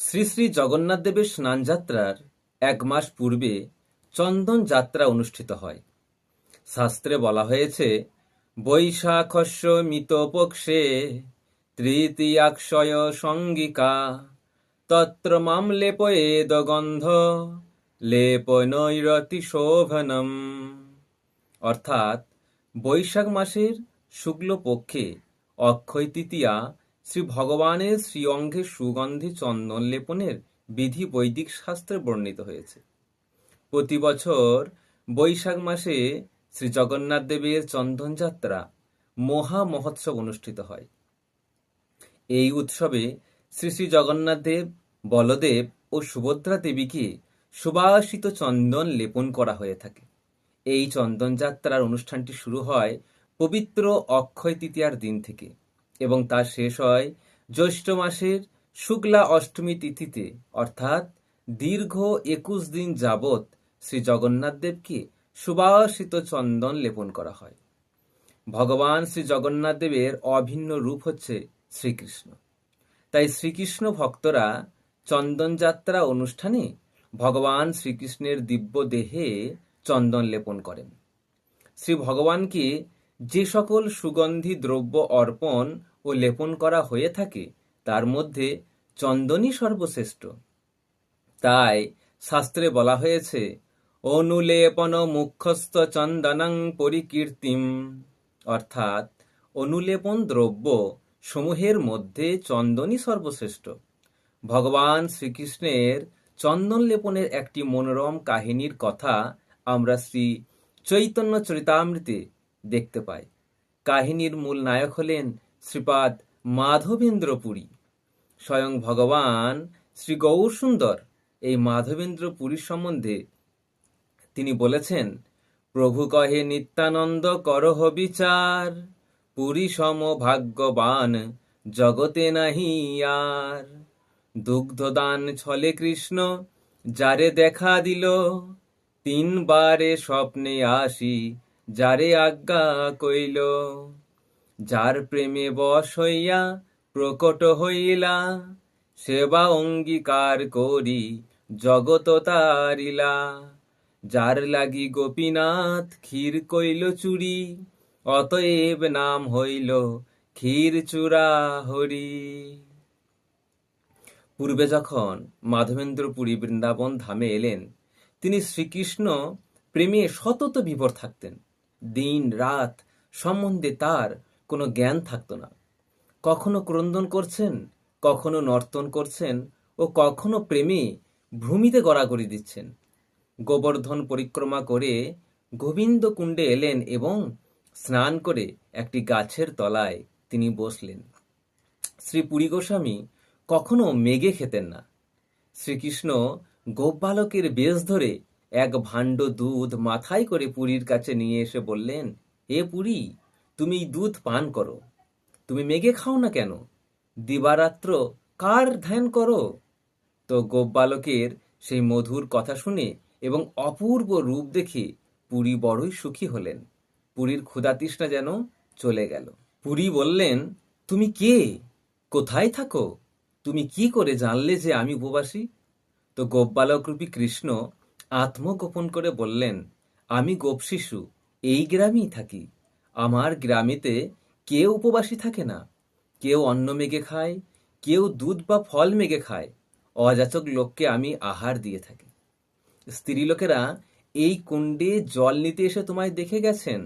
শ্রী শ্রী জগন্নাথ দেবের স্নানযাত্রার ১ মাস পূর্বে চন্দন যাত্রা অনুষ্ঠিত হয়। শাস্ত্রে বলা হয়েছে, বৈশাখস্য মিতপক্ষে তৃতীয়াক্ষয় সঙ্গিকা তত্র মাম লেপয়েদ গন্ধ লেপনৈরতি শোভনম। অর্থাৎ বৈশাখ মাসের শুক্লপক্ষে অক্ষয় তৃতীয়া শ্রী ভগবানের শ্রীঅঙ্গে সুগন্ধি চন্দন লেপনের বিধি বৈদিক শাস্ত্রে বর্ণিত হয়েছে। প্রতি বছর বৈশাখ মাসে শ্রী জগন্নাথ দেবের চন্দন যাত্রা মহা মহোৎসব অনুষ্ঠিত হয়। এই উৎসবে শ্রী শ্রী জগন্নাথ দেব, বলদেব ও সুভদ্রা দেবীকে সুবাসিত চন্দন লেপন করা হয়ে থাকে। এই চন্দন যাত্রার অনুষ্ঠানটি শুরু হয় পবিত্র অক্ষয় তৃতীয়ার দিন থেকে এবং তা শেষ হয় জ্যৈষ্ঠ মাসের শুক্লা অষ্টমী তিথিতে, অর্থাৎ দীর্ঘ ২১ দিন যাবৎ শ্রী জগন্নাথ দেবকে সুবাসিত চন্দন লেপন করা হয়। ভগবান শ্রী জগন্নাথ দেবের অভিন্ন রূপ হচ্ছে শ্রীকৃষ্ণ। তাই শ্রীকৃষ্ণ ভক্তরা চন্দন যাত্রা অনুষ্ঠানে ভগবান শ্রীকৃষ্ণের দিব্য দেহে চন্দন লেপন করেন। শ্রী ভগবানকে যে সকল সুগন্ধি দ্রব্য অর্পণ ও লেপন করা হয়ে থাকে তার মধ্যে চন্দনই সর্বশ্রেষ্ঠ। তাই শাস্ত্রে বলা হয়েছে, অনুলেপন মুখ্যস্থ চন্দনং পরিকীর্তিম, অর্থাৎ অনুলেপন দ্রব্য সমূহের মধ্যে চন্দনই সর্বশ্রেষ্ঠ। ভগবান শ্রীকৃষ্ণের চন্দন লেপনের একটি মনোরম কাহিনীর কথা আমরা শ্রী চৈতন্য চরিতামৃতে দেখতে পাই। কাহিনীর মূল নায়ক হলেন শ্রীপাদ মাধবেন্দ্র পুরী। স্বয়ং ভগবান শ্রী গৌরসুন্দর এই মাধবেন্দ্র পুরীর সম্বন্ধে তিনি বলেছেন, প্রভু কহে নিত্যানন্দ করহ বিচার, পুরী সম ভাগ্যবান জগতে নাহি আর। দুগ্ধদান ছলে কৃষ্ণ যারে দেখা দিল, ৩ বারে স্বপ্নে আসি যারে আজ্ঞা কইল। যার প্রেমে বশ হইয়া প্রকট হইলা, সেবা অঙ্গীকার করি জগত তারিলা। যার লাগি গোপীনাথ ক্ষীর কইল চুরি, অতএব নাম হইল ক্ষীর চূড়া হরি। পূর্বে যখন মাধবেন্দ্র পুরী বৃন্দাবন ধামে এলেন, তিনি শ্রীকৃষ্ণ প্রেমে সতত বিভোর থাকতেন। দিন রাত সম্বন্ধে তার কোনো জ্ঞান থাকত না। কখনো ক্রন্দন করছেন, কখনো নর্তন করছেন ও কখনো প্রেমে ভ্রমিতে গড়াগড়ি দিচ্ছেন। গোবর্ধন পরিক্রমা করে গোবিন্দ কুণ্ডে এলেন এবং স্নান করে একটি গাছের তলায় তিনি বসলেন। শ্রী পুরী গোস্বামী কখনো মেঘে খেতেন না। শ্রীকৃষ্ণ গোপবালকের বেশ ধরে এক ভাণ্ড দুধ মাথায় করে পুরীর কাছে নিয়ে এসে বললেন, হে পুরী, তুমি এই দুধ পান করো। তুমি মেঘে খাও না কেন? দিবারাত্র কার ধ্যান করো? তো গোপবালকের সেই মধুর কথা শুনে এবং অপূর্ব রূপ দেখে পুরী বড়ই সুখী হলেন। পুরীর ক্ষুধাতৃষ্ণা যেন চলে গেল। পুরী বললেন, তুমি কে? কোথায় থাকো? তুমি কি করে জানলে যে আমি উপবাসী? তো গোপবালকরূপী কৃষ্ণ আত্মগোপন করে বললেন, আমি গোপশিশু, এই গ্রামেই থাকি। আমার গ্রামেতে কেউ উপবাসী থাকে না। কেউ অন্ন মেঘে খায়, কেউ দুধ বা ফল মেঘে খায়। অযাচক লোককে আমি আহার দিয়ে থাকি। স্ত্রী লোকেরা এই কুণ্ডে জল নিতে এসে তোমায় দেখে গেছেন।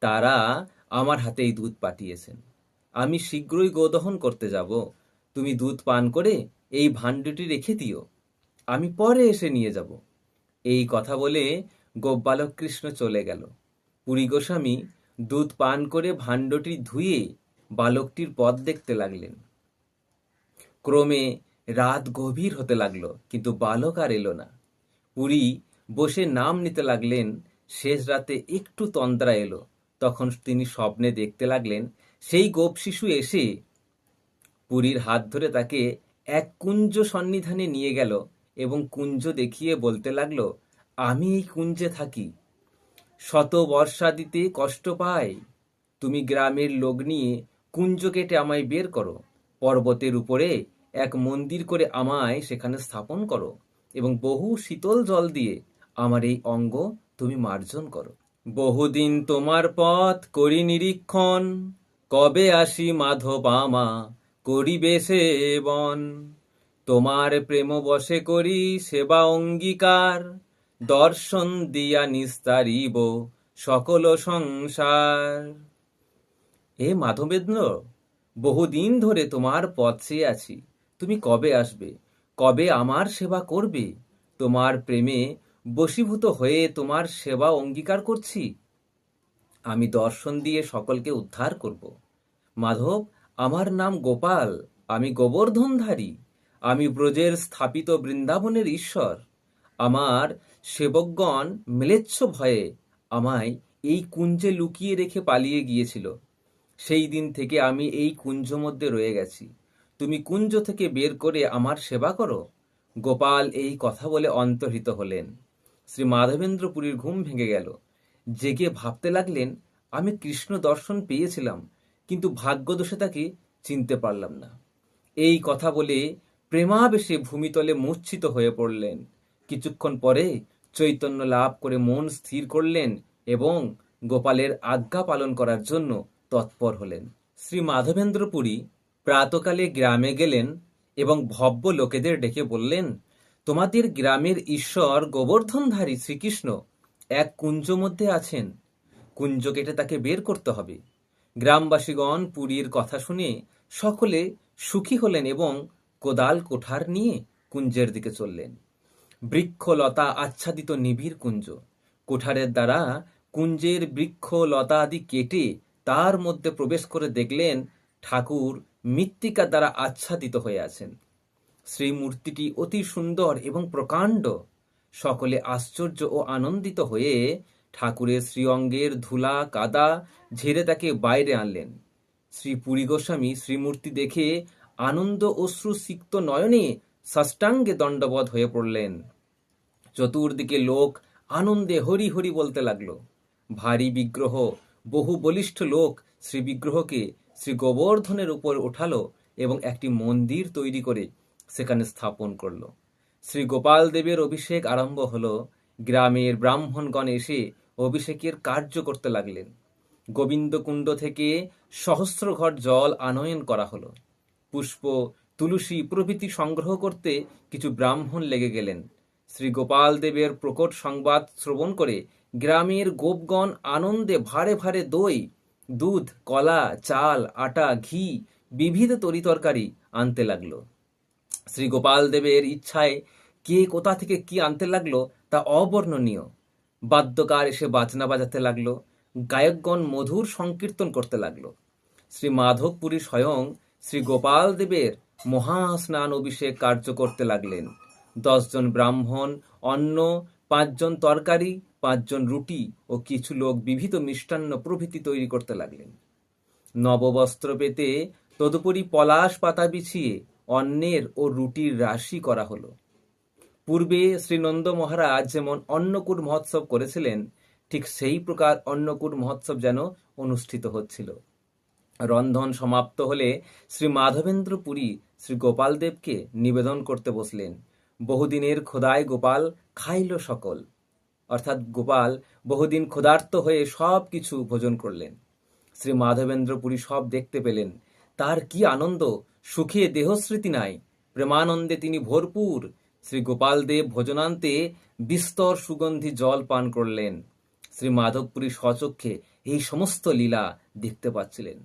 তারা আমার হাতে এই দুধ পাঠিয়েছেন। আমি শীঘ্রই গোদহন করতে যাব। তুমি দুধ পান করে এই ভাণ্ডটি রেখে দিও, আমি পরে এসে নিয়ে যাব। এই কথা বলে গোপবালক কৃষ্ণ চলে গেল। পুরী গোস্বামী দুধ পান করে ভাণ্ডটি ধুয়ে বালকটির পথ দেখতে লাগলেন। ক্রমে রাত গভীর হতে লাগলো, কিন্তু বালক আর এলো না। পুরী বসে নাম নিতে লাগলেন। শেষ রাতে একটু তন্দ্রা এলো। তখন তিনি স্বপ্নে দেখতে লাগলেন, সেই গোপ শিশু এসে পুরীর হাত ধরে তাকে এক কুঞ্জ সন্নিধানে নিয়ে গেল এবং কুঞ্জ দেখিয়ে বলতে লাগলো, আমি এই কুঞ্জে থাকি। শত বর্ষা দিতে কষ্ট পাই। তুমি গ্রামের লোক নিয়ে কুঞ্জ কেটে আমায় বের করো। পর্বতের উপরে এক মন্দির করে আমায় সেখানে স্থাপন করো এবং বহু শীতল জল দিয়ে আমার এই অঙ্গ তুমি মার্জন করো। বহুদিন তোমার পথ করি নিরীক্ষণ, কবে আসি মাধব আমা করিবে সেবন। তোমার প্রেম বশে করি সেবা অঙ্গীকার, দর্শন দিয়া নিস্তারিব সকল সংসার। হে মাধবেন্দ্র, বহুদিন ধরে তোমার পথ চেয়ে আছি। তুমি কবে আসবে, কবে আমার সেবা করবে? তোমার প্রেমে বশীভূত হয়ে তোমার সেবা অঙ্গীকার করছি। আমি দর্শন দিয়ে সকলকে উদ্ধার করব। মাধব, আমার নাম গোপাল, আমি গোবর্ধনধারী, আমি ব্রজের স্থাপিত বৃন্দাবনের ঈশ্বর। আমার সেবকগণ ম্লেচ্ছ ভয়ে আমায় এই কুঞ্জে লুকিয়ে রেখে পালিয়ে গিয়েছিল। সেই দিন থেকে আমি এই কুঞ্জ মধ্যে রয়ে গেছি। তুমি কুঞ্জ থেকে বের করে আমার সেবা করো। গোপাল এই কথা বলে অন্তর্হিত হলেন। শ্রী মাধবেন্দ্র পুরীর ঘুম ভেঙে গেল। জেগে ভাবতে লাগলেন, আমি কৃষ্ণ দর্শন পেয়েছিলাম, কিন্তু ভাগ্যদোষে তাকে চিনতে পারলাম না। এই কথা বলে প্রেমাবেশে ভূমিতলে মূর্ছিত হয়ে পড়লেন। কিছুক্ষণ পরে চৈতন্য লাভ করে মন স্থির করলেন এবং গোপালের আজ্ঞা পালন করার জন্য তৎপর হলেন। শ্রী মাধবেন্দ্র পুরী প্রাতকালে গ্রামে গেলেন এবং ভব্য লোকেদের ডেকে বললেন, তোমাদের গ্রামের ঈশ্বর গোবর্ধনধারী শ্রীকৃষ্ণ এক কুঞ্জ মধ্যে আছেন। কুঞ্জ কেটে তাকে বের করতে হবে। গ্রামবাসীগণ পুরীর কথা শুনে সকলে সুখী হলেন এবং কোদাল কোঠার নিয়ে কুঞ্জের দিকে চললেন। বৃক্ষ লতা আচ্ছাদিত নিবিড় কুঞ্জ। কোঠারের দ্বারা কুঞ্জের বৃক্ষ লতা আদি কেটে তার মধ্যে প্রবেশ করে দেখলেন ঠাকুর মৃত্তিকা দ্বারা আচ্ছাদিত হয়ে আছেন। শ্রীমূর্তিটি অতি সুন্দর এবং প্রকাণ্ড। সকলে আশ্চর্য ও আনন্দিত হয়ে ঠাকুরের শ্রীঅঙ্গের ধুলা কাদা ঝেড়ে তাকে বাইরে আনলেন। শ্রী পুরী গোস্বামী শ্রীমূর্তি দেখে আনন্দ অশ্রু সিক্ত নয়নে সাষ্টাঙ্গে দণ্ডবধ হয়ে পড়লেন। চতুর্দিকে লোক আনন্দে হরি হরি বলতে লাগলো। ভারী বিগ্রহ, বহু বলিষ্ঠ লোক শ্রী বিগ্রহকে শ্রী গোবর্ধনের উপর ওঠালো এবং একটি মন্দির তৈরি করে সেখানে স্থাপন করলো। শ্রী গোপাল দেবের অভিষেক আরম্ভ হলো। গ্রামের ব্রাহ্মণগণ এসে অভিষেকের কার্য করতে লাগলেন। গোবিন্দকুণ্ড থেকে সহস্র ঘট জল আনয়ন করা হলো। পুষ্প, তুলসী প্রভৃতি সংগ্রহ করতে কিছু ব্রাহ্মণ লেগে গেলেন। শ্রী গোপাল দেবের প্রকট সংবাদ শ্রবণ করে গ্রামের গোপগণ আনন্দে ভারে ভারে দই, দুধ, কলা, চাল, আটা, ঘি, বিবিধ তরিতরকারি আনতে লাগলো। শ্রী গোপাল দেবের ইচ্ছায় কে কোথা থেকে কি আনতে লাগলো তা অবর্ণনীয়। বাদ্যকার এসে বাজনা বাজাতে লাগলো, গায়কগণ মধুর সংকীর্তন করতে লাগলো। শ্রী মাধবপুরী স্বয়ং শ্রী গোপাল দেবের মহাস্নান অভিষেক কার্য করতে লাগলেন। 10 জন ব্রাহ্মণ অন্ন, 5 জন তরকারি, 5 জন রুটি ও কিছু লোক বিবিধ মিষ্টান্ন প্রভৃতি তৈরি করতে লাগলেন। নববস্ত্র পেতে তদুপরি পলাশ পাতা বিছিয়ে অন্নের ও রুটির রাশি করা হলো। পূর্বে শ্রীনন্দ মহারাজ যেমন অন্নকূট মহোৎসব করেছিলেন, ঠিক সেই প্রকার অন্নকূট মহোৎসব যেন অনুষ্ঠিত হচ্ছিল। রন্ধন সমাপ্ত হলে শ্রী মাধবেন্দ্র পুরী শ্রী গোপাল দেবকে নিবেদন করতে বসলেন। বহুদিনের ক্ষুধায় গোপাল খাইল সকল, অর্থাৎ গোপাল বহুদিন ক্ষুধার্ত হয়ে সব কিছু ভোজন করলেন। শ্রী মাধবেন্দ্র পুরী সব দেখতে পেলেন। তার কি আনন্দ! সুখে দেহস্মৃতি নাই, প্রেমানন্দে তিনি ভরপুর। শ্রী গোপাল দেব ভোজনান্তে বিস্তর সুগন্ধি জল পান করলেন। শ্রী মাধবপুরী স্বচক্ষে এই সমস্ত লীলা দেখতে পাচ্ছিলেন।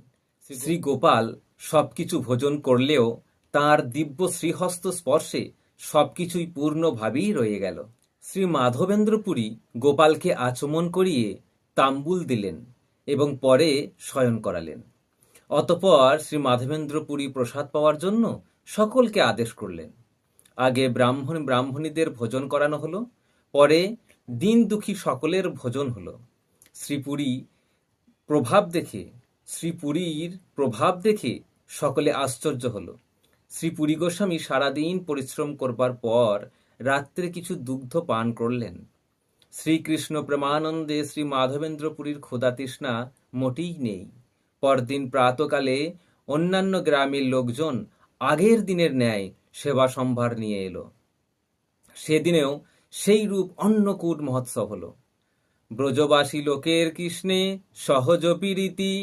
শ্রী গোপাল সবকিছু ভোজন করলেও তাঁর দিব্য শ্রীহস্ত স্পর্শে সবকিছুই পূর্ণভাবেই রয়ে গেল। শ্রী মাধবেন্দ্র পুরী গোপালকে আচমন করিয়ে তাম্বুল দিলেন এবং পরে শয়ন করালেন। অতঃপর শ্রী মাধবেন্দ্র পুরী প্রসাদ পাওয়ার জন্য সকলকে আদেশ করলেন। আগে ব্রাহ্মণ ব্রাহ্মণীদের ভোজন করানো হলো, পরে দিন দুঃখী সকলের ভোজন হলো। শ্রীপুরীর প্রভাব দেখে সকলে আশ্চর্য হলো। শ্রী পুরী গোস্বামী সারাদিন পরিশ্রম করবার পর রাত্রে কিছু দুগ্ধ পান করলেন। শ্রীকৃষ্ণ প্রেমানন্দে শ্রী মাধবেন্দ্র পুরীর ক্ষুধা তৃষ্ণা মোটেই নেই। পরদিন প্রাতকালে অন্যান্য গ্রামের লোকজন আগের দিনের ন্যায় সেবা সম্ভার নিয়ে এলো। সেদিনেও সেই রূপ অন্নকূট মহোৎসব হলো। ব্রজবাসী লোকের কৃষ্ণে সহজ প্রীতি,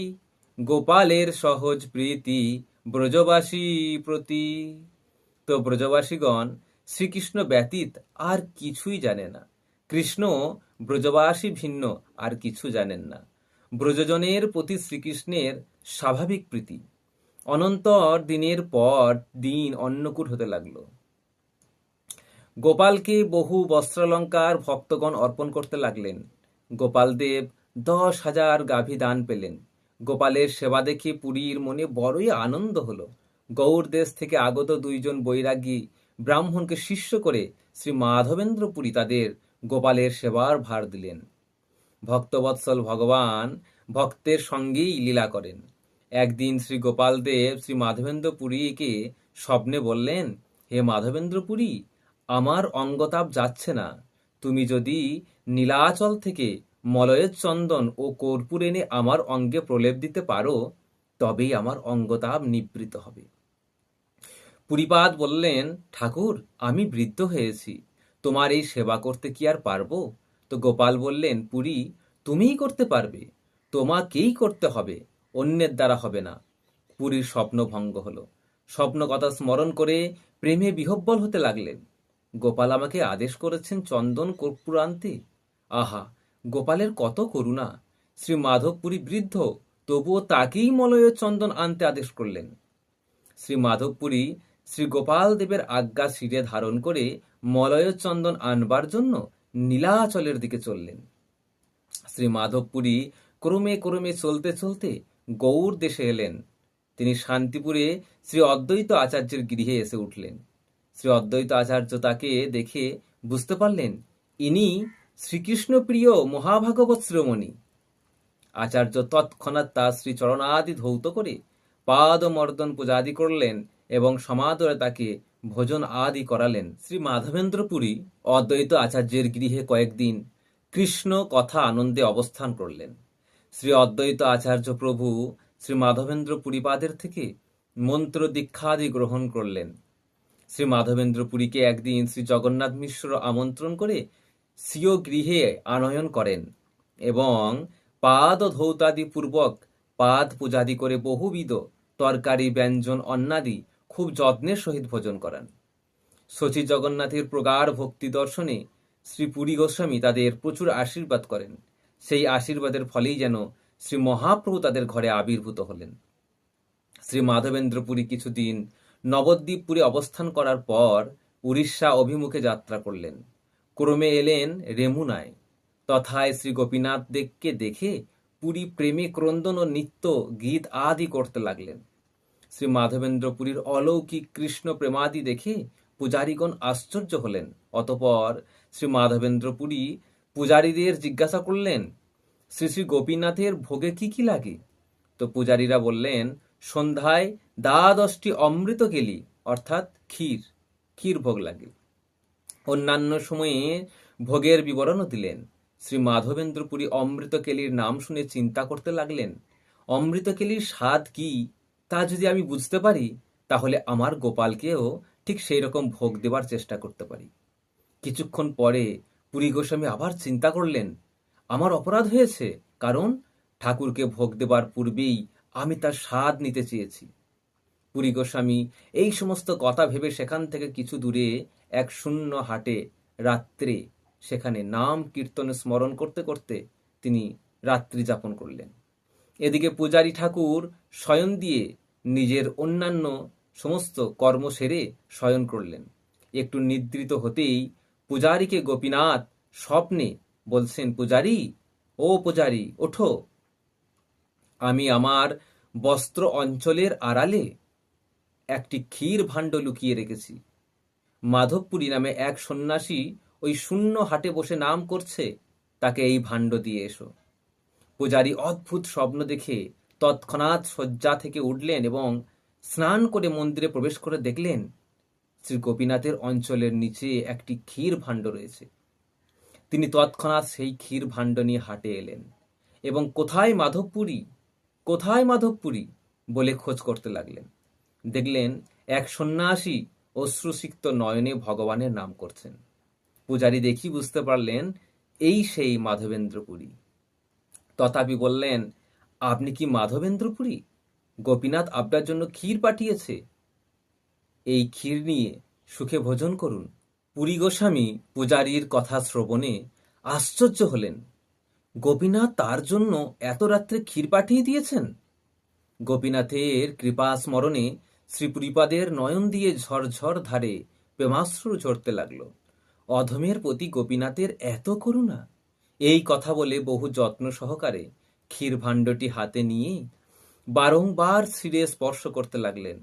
গোপালের সহজ প্রীতি ব্রজবাসী প্রতি। তো ব্রজবাসীগণ শ্রীকৃষ্ণ ব্যতীত আর কিছুই জানে না। কৃষ্ণ ব্রজবাসী ভিন্ন আর কিছু জানেন না। ব্রজজনের প্রতি শ্রীকৃষ্ণের স্বাভাবিক প্রীতি। অনন্তর দিনের পর দিন অন্নকূট হতে লাগলো। গোপালকে বহু বস্ত্রালঙ্কার ভক্তগণ অর্পণ করতে লাগলেন। গোপালদেব 10,000 গাভী দান পেলেন। গোপালের সেবা দেখে পুরীর মনে বড়ই আনন্দ হলো। গৌড় দেশ থেকে আগত 2 বৈরাগী ব্রাহ্মণকে শিষ্য করে শ্রী মাধবেন্দ্র পুরী তাদের গোপালের সেবার ভার দিলেন। ভক্তবৎসল ভগবান ভক্তের সঙ্গেই লীলা করেন। একদিন শ্রী গোপালদেব শ্রী মাধবেন্দ্র পুরীকে স্বপ্নে বললেন, হে মাধবেন্দ্র পুরী, আমার অঙ্গতাপ যাচ্ছে না। তুমি যদি নীলাচল থেকে মলয়ের চন্দন ও কর্পূর এনে আমার অঙ্গে প্রলেপ দিতে পারো, তবেই আমার অঙ্গতাপ নিবৃত হবে। পুরীপাদ বললেন, ঠাকুর, আমি বৃদ্ধ হয়েছি, তোমার এই সেবা করতে কি আর পারবো? তো গোপাল বললেন, পুরী, তুমিই করতে পারবে, তোমাকেই করতে হবে, অন্যের দ্বারা হবে না। পুরীর স্বপ্ন ভঙ্গ হলো। স্বপ্ন কথা স্মরণ করে প্রেমে বিহ্বল হতে লাগলেন। গোপাল আমাকে আদেশ করেছেন চন্দন কর্পূর আনতে। আহা, গোপালের কত করুণা! শ্রী মাধবপুরী বৃদ্ধ, তবুও তাকেই মলয়ের চন্দন আনতে আদেশ করলেন। শ্রী মাধবপুরী শ্রী গোপাল দেবের আজ্ঞা শিরে ধারণ করে মলয় চন্দন আনবার জন্য নীলাচলের দিকে চললেন। শ্রী মাধবপুরী ক্রমে ক্রমে চলতে চলতে গৌড় দেশে এলেন। তিনি শান্তিপুরে শ্রী অদ্বৈত আচার্যের গৃহে এসে উঠলেন। শ্রী অদ্বৈত আচার্য তাকে দেখে বুঝতে পারলেন, ইনি শ্রীকৃষ্ণ প্রিয় মহাভাগবত শ্রমণী। আচার্য তৎক্ষণাৎ তার শ্রী চরণাদি ধৌত করে পাদ মর্দন পূজাদি করলেন এবং সমাদরে তাকে ভোজন আদি করালেন। শ্রী মাধবেন্দ্র পুরী অদ্বৈত আচার্যের গৃহে কয়েকদিন কৃষ্ণ কথা আনন্দে অবস্থান করলেন। শ্রী অদ্বৈত আচার্য প্রভু শ্রী মাধবেন্দ্র পুরীপাদের থেকে মন্ত্র দীক্ষাদি গ্রহণ করলেন। শ্রী মাধবেন্দ্র পুরীকে একদিন শ্রী জগন্নাথ মিশ্র আমন্ত্রণ করে স্বীয় গৃহে আনয়ন করেন এবং পাদ ধৌতাদি পূর্বক পাদ পূজাদি করে বহুবিধ তরকারি ব্যঞ্জন অন্নাদি খুব যত্নের সহিত ভোজন করান। শচী জগন্নাথের প্রগাঢ় ভক্তি দর্শনে শ্রী পুরী গোস্বামী তাদের প্রচুর আশীর্বাদ করেন। সেই আশীর্বাদের ফলেই যেন শ্রী মহাপ্রভু তাদের ঘরে আবির্ভূত হলেন। শ্রী মাধবেন্দ্র পুরী কিছুদিন নবদ্বীপপুরে অবস্থান করার পর উড়িষ্যা অভিমুখে যাত্রা করলেন। ক্রমে এলেন রেমুনায়। তথায় শ্রী গোপীনাথ দেবকে দেখে পুরী প্রেমে ক্রন্দন ও নৃত্য গীত আদি করতে লাগলেন। শ্রী মাধবেন্দ্র পুরীর অলৌকিক কৃষ্ণ প্রেমাদি দেখে পূজারীগণ আশ্চর্য হলেন। অতঃপর শ্রী মাধবেন্দ্র পুরী পূজারীদের জিজ্ঞাসা করলেন, শ্রী শ্রী গোপীনাথের ভোগে কি কি লাগে? তো পূজারীরা বললেন, সন্ধ্যায় 10টি অমৃত কেলি অর্থাৎ ক্ষীর ভোগ লাগে। অন্যান্য সময়ে ভোগের বিবরণও দিলেন। শ্রী মাধবেন্দ্র পুরী অমৃত কেলির নাম শুনে চিন্তা করতে লাগলেন, অমৃত কেলির স্বাদ কি তা যদি আমি বুঝতে পারি, তাহলে আমার গোপালকেও ঠিক সেই রকম ভোগ দেবার চেষ্টা করতে পারি। কিছুক্ষণ পরে পুরী গোস্বামী আবার চিন্তা করলেন, আমার অপরাধ হয়েছে, কারণ ঠাকুরকে ভোগ দেবার পূর্বেই আমি তার স্বাদ নিতে চেয়েছি। পুরী গোস্বামী এই সমস্ত কথা ভেবে সেখান থেকে কিছু দূরে এক শূন্য হাটে রাত্রে সেখানে নাম কীর্তনে স্মরণ করতে করতে তিনি রাত্রি যাপন করলেন। এদিকে পূজারী ঠাকুর শয়ন দিয়ে নিজের অন্যান্য সমস্ত কর্ম সেরে শয়ন করলেন। একটু নিদ্রিত হতেই পূজারীকে গোপীনাথ স্বপ্নে বলছেন, পূজারী, ও পূজারী, ওঠো, আমি আমার বস্ত্র অঞ্চলের আড়ালে একটি ক্ষীর ভাণ্ড লুকিয়ে রেখেছি। মাধবপুরী নামে এক সন্ন্যাসী ওই শূন্য হাটে বসে নাম করছে, তাকে এই ভাণ্ড দিয়ে এসো। পূজারী অদ্ভুত স্বপ্ন দেখে তৎক্ষণাৎ শয্যা থেকে উঠলেন এবং স্নান করে মন্দিরে প্রবেশ করে দেখলেন শ্রী গোপীনাথের অঞ্চলের নিচে একটি ক্ষীর ভাণ্ড রয়েছে। তিনি তৎক্ষণাৎ সেই ক্ষীর ভাণ্ড নিয়ে হাটে এলেন এবং কোথায় মাধবপুরী বলে খোঁজ করতে লাগলেন। দেখলেন এক সন্ন্যাসী অশ্রুসিক্ত নয়নে ভগবানের নাম করছেন। পূজারী দেখি বুঝতে পারলেন এই সেই মাধবেন্দ্রপুরী। তথাপি বললেন, আপনি কি মাধবেন্দ্রপুরী? গোপীনাথ আপনার জন্য ক্ষীর পাঠিয়েছে, এই ক্ষীর নিয়ে সুখে ভোজন করুন। পুরী গোস্বামী পূজারীর কথা শ্রবণে আশ্চর্য হলেন। গোপীনাথ তার জন্য এত রাত্রে ক্ষীর পাঠিয়ে দিয়েছেন? গোপীনাথের কৃপা স্মরণে শ্রীপুরীপাদের নয়ন দিয়ে ঝরঝর ধারে প্রেমাশ্রু ঝরতে লাগলো। অধমের প্রতি গোপীনাথের এত করুণা! এই কথা বলে বহু যত্ন সহকারে ক্ষীর ভাণ্ডটি হাতে নিয়ে বারংবার শিরে স্পর্শ করতে লাগলেন।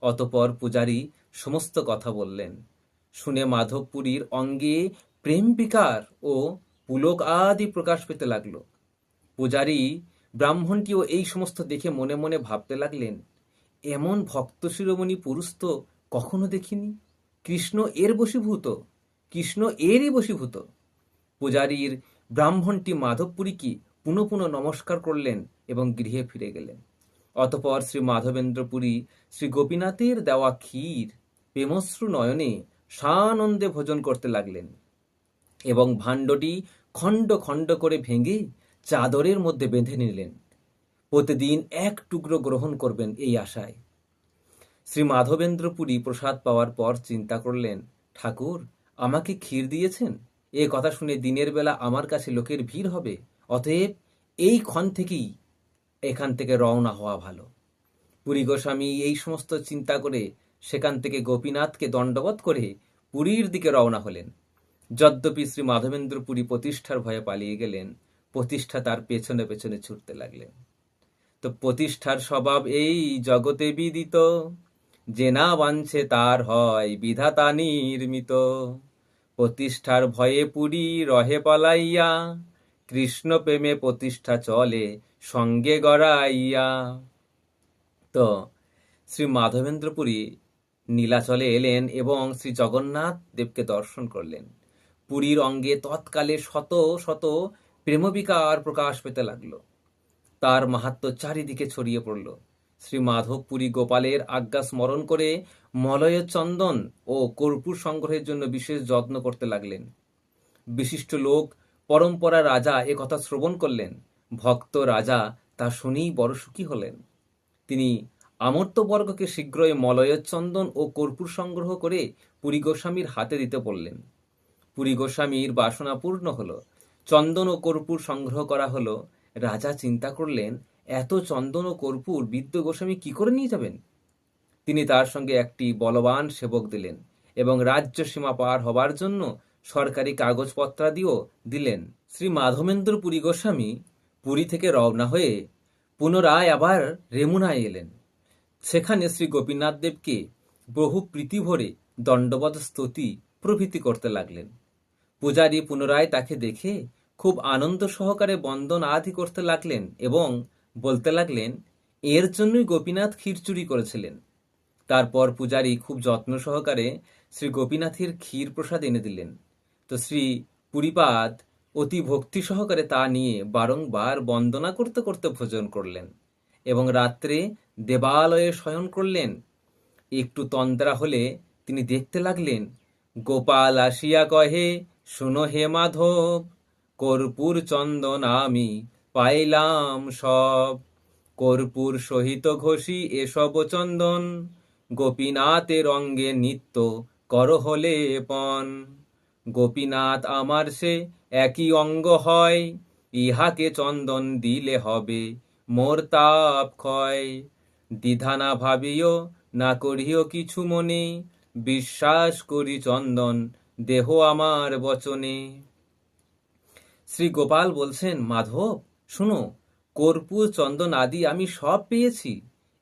অতঃপর পূজারী সমস্ত কথা বললেন। শুনে মাধবপুরীর অঙ্গে প্রেম বিকার ও পুলক আদি প্রকাশ পেতে লাগলো। পূজারী ব্রাহ্মণটিও এই সমস্ত দেখে মনে মনে ভাবতে লাগলেন, এমন ভক্ত শিরোমণি পুরুষ তো কখনো দেখিনি। কৃষ্ণ এর বশীভূত, কৃষ্ণ এরই বশীভূত। পূজারীর ব্রাহ্মণটি মাধবপুরীকে পুনঃ পুনঃ নমস্কার করলেন এবং গৃহে ফিরে গেলেন। অতঃপর শ্রী মাধবেন্দ্রপুরী শ্রী গোপীনাথের দেওয়া ক্ষীর প্রেমশ্রু নয়নে সানন্দে ভোজন করতে লাগলেন এবং ভাণ্ডটি খণ্ড খণ্ড করে ভেঙে চাদরের মধ্যে বেঁধে নিলেন। প্রতিদিন এক টুকরো গ্রহণ করবেন এই আশায়। শ্রী মাধবেন্দ্রপুরী প্রসাদ পাওয়ার পর চিন্তা করলেন, ঠাকুর আমাকে ক্ষীর দিয়েছেন, এ কথা শুনে দিনের বেলা আমার কাছে লোকের ভিড় হবে, অতএব এই ক্ষণ থেকেই এখান থেকে রওনা হওয়া ভালো। পুরী গোস্বামী এই সমস্ত চিন্তা করে সেখান থেকে গোপীনাথকে দণ্ডবৎ করে পুরীর দিকে রওনা হলেন। যদ্যপি শ্রী মাধবেন্দ্রপুরী প্রতিষ্ঠার ভয়ে পালিয়ে গেলেন, প্রতিষ্ঠা তার পেছনে পেছনে ছুটতে লাগলেন। তো প্রতিষ্ঠার স্বভাব এই জগতে বিদিত, যে না বাঞ্ছে তার হয় বিধাতা নির্মিত। প্রতিষ্ঠার ভয়ে পুরী রহে পালাইয়া, কৃষ্ণ প্রেমে প্রতিষ্ঠা চলে সঙ্গে গড়াইয়া। তো শ্রী মাধবেন্দ্রপুরী নীলাচলে এলেন এবং শ্রী জগন্নাথ দেবকে দর্শন করলেন। পুরীর অঙ্গে তৎকালে শত শত প্রেমবিকার প্রকাশ পেতে লাগলো। তার মাহাত্ম্য চারিদিকে ছড়িয়ে পড়ল। শ্রী মাধবপুরী গোপালের আজ্ঞা স্মরণ করে মলয় চন্দন ও কর্পূর সংগ্রহের জন্য বিশেষ যত্ন করতে লাগলেন। বিশিষ্ট লোক পরম্পরা রাজা এ কথা শ্রবণ করলেন। ভক্ত রাজা তা শুনেই বড় সুখী হলেন। তিনি আমর্ত্যবর্গকে শীঘ্রই মলয় চন্দন ও কর্পূর সংগ্রহ করে পুরী গোস্বামীর হাতে দিতে বললেন। পুরী গোস্বামীর বাসনা পূর্ণ হলো। চন্দন ও কর্পূর সংগ্রহ করা হলো। রাজা চিন্তা করলেন, এত চন্দন ও কর্পূর বিদ্য গোস্বামী কি করে নিয়ে যাবেন? তিনি তার সঙ্গে একটি বলবান সেবক দিলেন এবং রাজ্য সীমা পার হবার জন্য সরকারি কাগজপত্রাদিও দিলেন। শ্রী মাধবেন্দ্র পুরী গোস্বামী পুরী থেকে রওনা হয়ে পুনরায় আবার রেমুনায় এলেন। সেখানে শ্রী গোপীনাথ দেবকে বহু প্রীতি ভরে দণ্ডবৎ স্তুতি প্রভৃতি করতে লাগলেন। পূজারী পুনরায় তাকে দেখে খুব আনন্দ সহকারে বন্দন আদি করতে লাগলেন এবং বলতে লাগলেন, এর জন্যই গোপীনাথ ক্ষীর চুরি করেছিলেন। তারপর পূজারী খুব যত্ন সহকারে শ্রী গোপীনাথের ক্ষীর প্রসাদ এনে দিলেন। তো শ্রী পুরীপাদ অতি ভক্তি সহকারে তা নিয়ে বারংবার বন্দনা করতে করতে ভোজন করলেন এবং রাত্রে দেবালয়ে শয়ন করলেন। একটু তন্দ্রা হলে তিনি দেখতে লাগলেন, গোপাল আসিয়া কহে, শুনো হে মাধব, কর্পূর চন্দন আমি পাইলাম সব। কর্পূর সহিত ঘষি এসব চন্দন, গোপীনাথের অঙ্গে নিত্য কর হলে পণ। গোপীনাথ আমার সে একই অঙ্গ হয়, ইহাকে চন্দন দিলে হবে মোর তাপ ক্ষয়। দ্বিধা না ভাবিও, না করিও কিছু মনে, বিশ্বাস করি চন্দন দেহ আমার বচনে। শ্রী গোপাল বলছেন, মাধব শুনো, কর্পূর চন্দন আদি আমি সব পেয়েছি।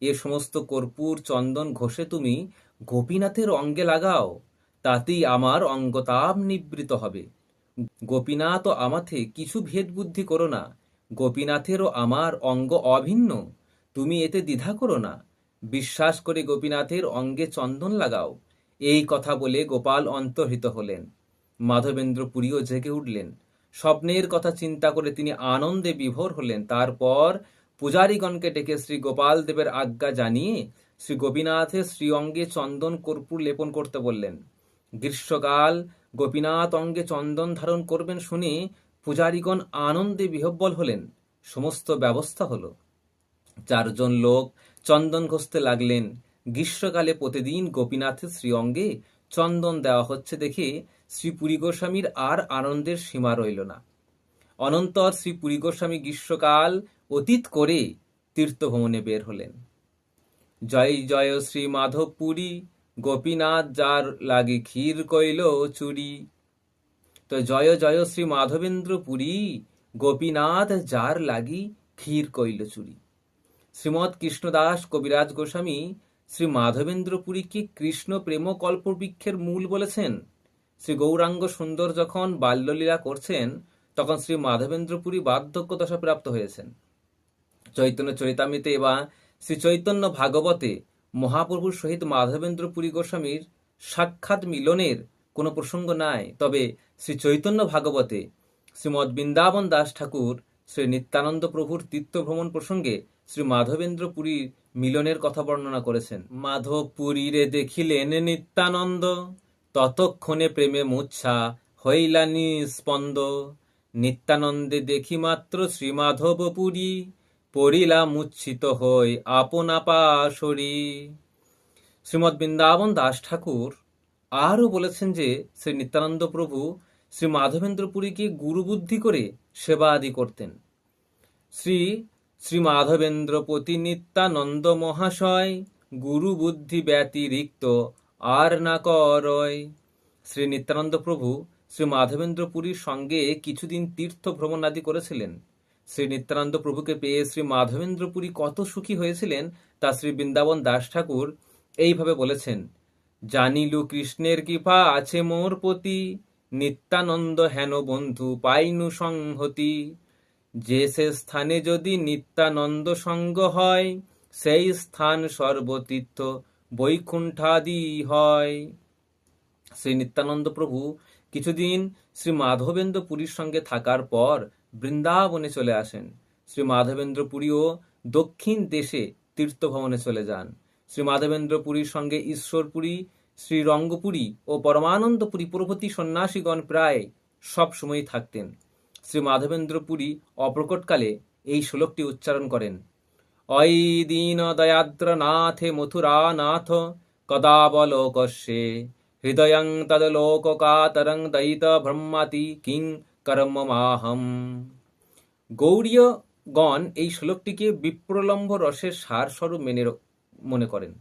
এ সমস্ত কর্পূর চন্দন ঘষে তুমি গোপীনাথের অঙ্গে লাগাও, তাতেই আমার অঙ্গতাপ নিবৃত হবে। গোপীনাথ ও আমাতে কিছু ভেদ বুদ্ধি করো না, গোপীনাথেরও আমার অঙ্গ অভিন্ন, তুমি এতে দ্বিধা করো না, বিশ্বাস করে গোপীনাথের অঙ্গে চন্দন লাগাও। এই কথা বলে গোপাল অন্তর্হিত হলেন। মাধবেন্দ্র পুরীও জেগে উঠলেন। স্বপ্নের কথা চিন্তা করে তিনি আনন্দে বিভোর হলেন। তারপর পূজারীগণকে ডেকে শ্রী গোপাল দেবের আজ্ঞা জানিয়ে শ্রী গোপীনাথের শ্রীঅঙ্গে চন্দন কর্পূর লেপন করতে বললেন। গ্রীষ্মকাল গোপীনাথ অঙ্গে চন্দন ধারণ করবেন শুনে পূজারীগণ আনন্দে বিহ্বল হলেন। সমস্ত ব্যবস্থা হলো। 4 জন লোক চন্দন ঘষতে লাগলেন। গ্রীষ্মকালে প্রতিদিন গোপীনাথের শ্রীঅঙ্গে চন্দন দেওয়া হচ্ছে দেখে শ্রী পুরী গোস্বামীর আর আনন্দের সীমা রইল না। অনন্তর শ্রী পুরী গোস্বামী গ্রীষ্মকাল অতীত করে তীর্থভ্রমণে বের হলেন। জয় জয় শ্রী মাধব পুরী, গোপীনাথ যার লাগি ক্ষীর কইল চুরি। তো জয় জয় শ্রী মাধবেন্দ্র পুরী, গোপীনাথ যার লাগি ক্ষীর কইল চুরি। শ্রীমৎ কৃষ্ণদাস কবিরাজ গোস্বামী শ্রী মাধবেন্দ্র পুরীকে কৃষ্ণ প্রেম কল্পবৃক্ষের মূল বলেছেন। শ্রী গৌরাঙ্গ সুন্দর যখন বাল্যলীলা করছেন তখন শ্রী মাধবেন্দ্র পুরী বার্ধক্য দশা প্রাপ্ত হয়েছেন। চৈতন্য চরিতামৃতে বা শ্রী চৈতন্য ভাগবতে মহাপ্রভুর সহিত মাধবেন্দ্র পুরী গোস্বামীর সাক্ষাৎ মিলনের কোনো প্রসঙ্গ নাই। তবে শ্রী চৈতন্য ভাগবতে শ্রীমৎ বৃন্দাবন দাস ঠাকুর শ্রী নিত্যানন্দ প্রভুর তীর্থভ্রমণ প্রসঙ্গে শ্রী মাধবেন্দ্র পুরীর মিলনের কথা বর্ণনা করেছেন। মাধব পুরীরে দেখিলেন নিত্যানন্দ, ততক্ষণে প্রেমে মূর্ছা হইলা নিস্পন্দ। নিত্যানন্দে দেখি মাত্র শ্রী মাধব পুরী, পড়িলা মূর্ছিত হই আপনা পাশরি। শ্রীমৎ বৃন্দাবন দাস ঠাকুর আরও বলেছেন যে শ্রী নিত্যানন্দ প্রভু শ্রী মাধবেন্দ্র পুরীকে গুরুবুদ্ধি করে সেবা আদি করতেন। শ্রী শ্রী মাধবেন্দ্র পতি নিত্যানন্দ মহাশয়, গুরু বুদ্ধি ব্যতিরিক্ত আর না করয়। শ্রী নিত্যানন্দ প্রভু শ্রী মাধবেন্দ্র পুরীর সঙ্গে কিছুদিন তীর্থ ভ্রমণ আদি করেছিলেন। শ্রী নিত্যানন্দ প্রভুকে পেয়ে শ্রী মাধবেন্দ্র পুরী কত সুখী হয়েছিলেন তা শ্রী বৃন্দাবন দাস ঠাকুর এইভাবে বলেছেন। জানিলু কৃষ্ণের কৃপা আছে মোর প্রতি, নিত্যানন্দ হেন বন্ধু পাইনু সংহতি। যে সে স্থানে যদি নিত্যানন্দ সঙ্গ হয়, সেই স্থান সর্বতীর্থ বৈকুণ্ঠাদি হয়। শ্রী নিত্যানন্দ প্রভু কিছুদিন শ্রী মাধবেন্দ্র পুরীর সঙ্গে থাকার পর বৃন্দাবনে চলে আসেন। শ্রী মাধবেন্দ্র পুরীও দক্ষিণ দেশে তীর্থভ্রমণে চলে যান। শ্রী মাধবেন্দ্র পুরীর সঙ্গে ঈশ্বরপুরী, শ্রীরঙ্গপুরী ও পরমানন্দপুরী প্রভৃতি সন্ন্যাসীগণ প্রায় সব সময়ই থাকতেন। শ্রী মাধবেন্দ্র পুরী অপ্রকটকালে এই শ্লোকটি উচ্চারণ করেন। অই দীন দয়াদ্র নাথে মথুরা নাথ, কদাবলোকস্যে হৃদয়ং তদলোককাতরং দয়িত ব্রহ্মাতি কিং কর্মমাহম। গৌড়ীয়গণ এই শ্লোকটিকে বিপ্রলম্ব রসের সারস্বরূপ মনে করেন।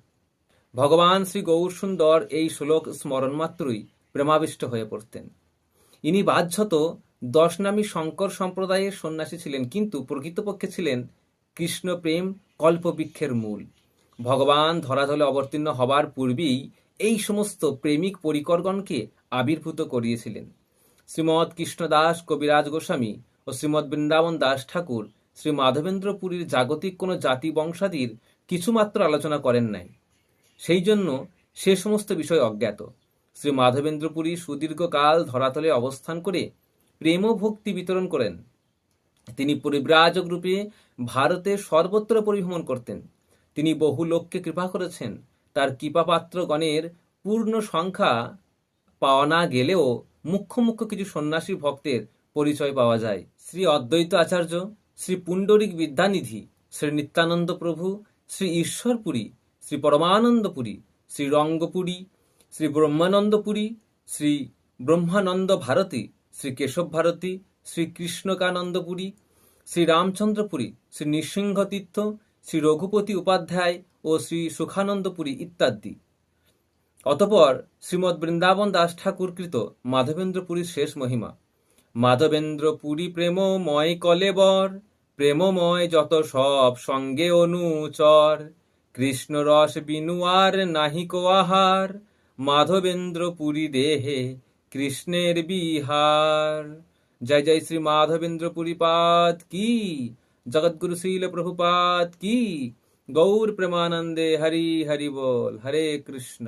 ভগবান শ্রী গৌরসুন্দর এই শ্লোক স্মরণ মাত্রই প্রেমাবিষ্ট হয়ে পড়তেন। ইনি বাহ্যত 10 নামী শঙ্কর সম্প্রদায়ের সন্ন্যাসী ছিলেন, কিন্তু প্রকৃতপক্ষে ছিলেন কৃষ্ণ প্রেম কল্পবৃক্ষের মূল। ভগবান ধরাতলে অবতীর্ণ হবার পূর্বেই এই সমস্ত প্রেমিক পরিকরগণকে আবির্ভূত করিয়েছিলেন। শ্রীমৎ কৃষ্ণদাস কবিরাজ গোস্বামী ও শ্রীমৎ বৃন্দাবন দাস ঠাকুর শ্রী মাধবেন্দ্র পুরীর জাগতিক কোনো জাতি বংশাদির কিছুমাত্র আলোচনা করেন নাই, সেই জন্য সে সমস্ত বিষয় অজ্ঞাত। শ্রী মাধবেন্দ্র পুরী সুদীর্ঘকাল ধরাতলে অবস্থান করে প্রেম ও ভক্তি বিতরণ করেন। তিনি পরিব্রাজক রূপে ভারতের সর্বত্র পরিভ্রমণ করতেন। তিনি বহু লোককে কৃপা করেছেন। তার কৃপাপাত্রগণের পূর্ণ সংখ্যা পাওয়া না গেলেও মুখ্য মুখ্য কিছু সন্ন্যাসী ভক্তের পরিচয় পাওয়া যায়। শ্রী অদ্বৈত আচার্য, শ্রী পুণ্ডরিক বিদ্যানিধি, শ্রী নিত্যানন্দ প্রভু, শ্রী ঈশ্বরপুরী, শ্রী পরমানন্দপুরী, শ্রী রঙ্গপুরী, শ্রী ব্রহ্মানন্দপুরী, শ্রী ব্রহ্মানন্দ ভারতী, শ্রী কেশব ভারতী, শ্রী কৃষ্ণকানন্দপুরী, শ্রী রামচন্দ্রপুরী, শ্রী নৃসিংহতীর্থ, শ্রী রঘুপতি উপাধ্যায় ও শ্রী সুখানন্দপুরী ইত্যাদি। অতঃপর শ্রীমৎ বৃন্দাবন দাস ঠাকুরকৃত মাধবেন্দ্র পুরীর শেষ মহিমা। মাধবেন্দ্র পুরী প্রেমময় কলেবর, প্রেমময় যত সব সঙ্গে অনুচর। কৃষ্ণ রস বিনু আর নাহিক আহার, মাধবেন্দ্র পুরী দেহে কৃষ্ণের বিহার। জয় জয় শ্রী মাধবেন্দ্র পুরী পাদ কি, জগৎগুরু শ্রীল প্রভুপাদ কি। গৌর প্রেমানন্দে হরি হরি বল। হরে কৃষ্ণ।